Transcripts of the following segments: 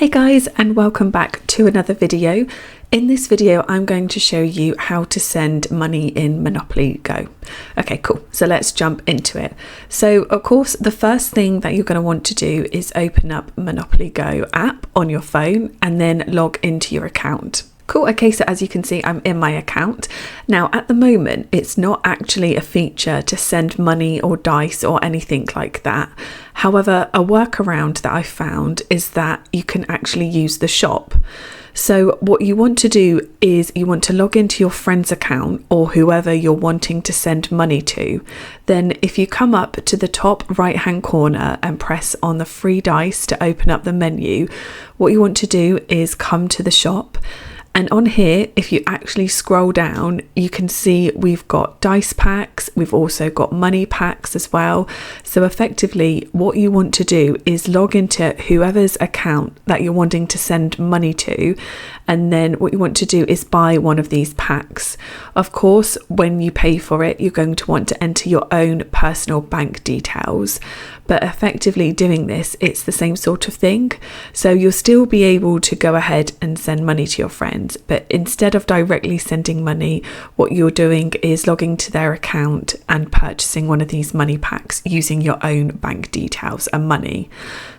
Hey guys, and welcome back to another video. In this video I'm going to show you how to send money in Monopoly Go. Okay, cool, so let's jump into it. So of course the first thing that you're going to want to do is open up Monopoly Go app on your phone and then log into your account. Cool, okay, so as you can see, I'm in my account. Now, at the moment, it's not actually a feature to send money or dice or anything like that. However, a workaround that I found is that you can actually use the shop. So what you want to do is you want to log into your friend's account or whoever you're wanting to send money to. Then if you come up to the top right hand corner and press on the free dice to open up the menu, what you want to do is come to the shop. And on here, if you actually scroll down, you can see we've got dice packs. We've also got money packs as well. So effectively, what you want to do is log into whoever's account that you're wanting to send money to. And then what you want to do is buy one of these packs. Of course, when you pay for it, you're going to want to enter your own personal bank details. But effectively doing this, it's the same sort of thing. So you'll still be able to go ahead and send money to your friends. But instead of directly sending money, what you're doing is logging to their account and purchasing one of these money packs using your own bank details and money.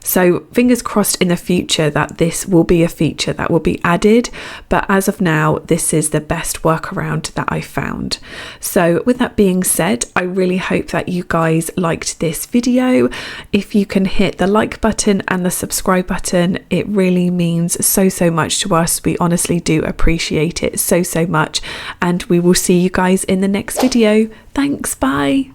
So fingers crossed in the future that this will be a feature that will be added. But as of now, this is the best workaround that I found. So with that being said, I really hope that you guys liked this video. If you can hit the like button and the subscribe button, it really means so much to us. We honestly do appreciate it so much, and we will see you guys in the next video. Thanks, bye.